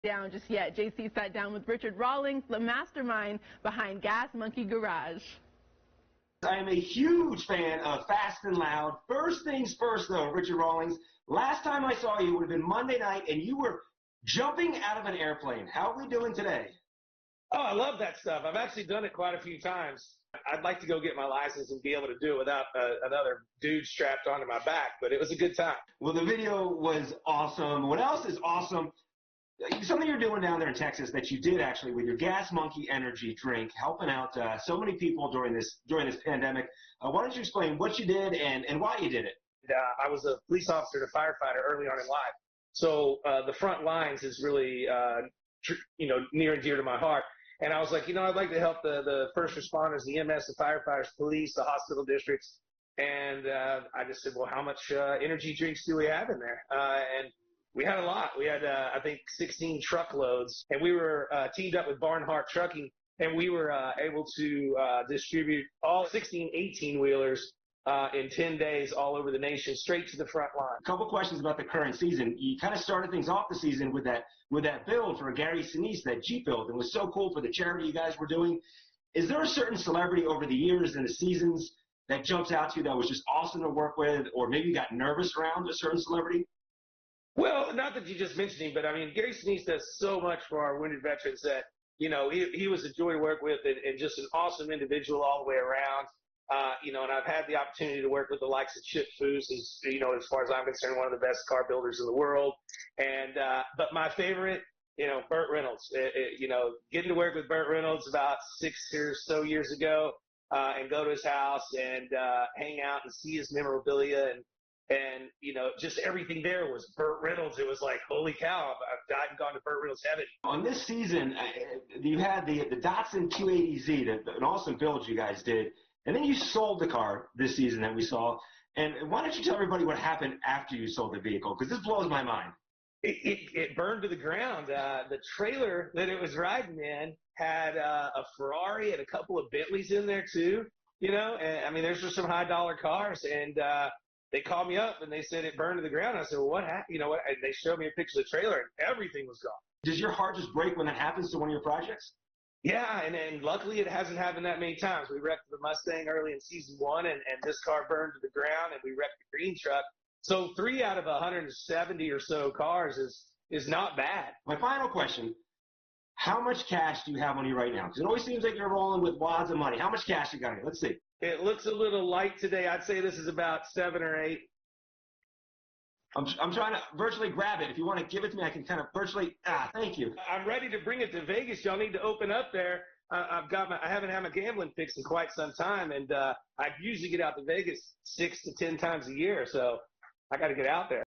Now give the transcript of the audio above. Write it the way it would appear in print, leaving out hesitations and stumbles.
down just yet. JC sat down with Richard Rawlings, the mastermind behind Gas Monkey Garage. I am a huge fan of Fast and Loud. First things first, though, Richard Rawlings, last time I saw you would have been Monday night, and you were jumping out of an airplane. How are we doing today? Oh, I love that stuff. I've actually done it quite a few times. I'd like to go get my license and be able to do it without another dude strapped onto my back, but it was a good time. Well, the video was awesome. What else is awesome? Something you're doing down there in Texas that you did actually with your Gas Monkey energy drink, helping out so many people during this pandemic. Why don't you explain what you did and why you did it? I was a police officer and a firefighter early on in life, so the front lines is really near and dear to my heart. And I was like, I'd like to help the first responders, the EMS, the firefighters, police, the hospital districts. And I just said, well, how much energy drinks do we have in there? And we had a lot. We had, I think, 16 truckloads. And we were teamed up with Barnhart Trucking, and we were able to distribute all 16 18-wheelers in 10 days all over the nation, straight to the front line. A couple questions about the current season. You kind of started things off the season with that build for Gary Sinese, that Jeep build. It was so cool for the charity you guys were doing. Is there a certain celebrity over the years and the seasons that jumps out to you that was just awesome to work with, or maybe you got nervous around a certain celebrity? Well, not that you just mentioned him, but I mean, Gary Sinese does so much for our wounded veterans that, he was a joy to work with and just an awesome individual all the way around. And I've had the opportunity to work with the likes of Chip Foose, as far as I'm concerned, one of the best car builders in the world. And, but my favorite, Burt Reynolds, getting to work with Burt Reynolds about 6 or so years ago, and go to his house and, hang out and see his memorabilia and just everything there was Burt Reynolds. It was like, holy cow, I've died and gone to Burt Reynolds heaven. On this season, you had the Datsun 280Z, an awesome build you guys did. And then you sold the car this season that we saw. And why don't you tell everybody what happened after you sold the vehicle? Because this blows my mind. It burned to the ground. The trailer that it was riding in had a Ferrari and a couple of Bentleys in there too. And I mean, there's just some high dollar cars. And they called me up and they said it burned to the ground. I said, well, what happened? And they showed me a picture of the trailer and everything was gone. Does your heart just break when that happens to one of your projects? Yeah, and luckily it hasn't happened that many times. We wrecked the Mustang early in season 1, and this car burned to the ground, and we wrecked the green truck. So 3 out of 170 or so cars is not bad. My final question, how much cash do you have on you right now? Because it always seems like you're rolling with wads of money. How much cash you got here? Let's see. It looks a little light today. I'd say this is about 7 or 8. I'm trying to virtually grab it. If you want to give it to me, I can kind of virtually, thank you. I'm ready to bring it to Vegas. Y'all need to open up there. I haven't had my gambling fix in quite some time, and I usually get out to Vegas 6 to 10 times a year, so I got to get out there.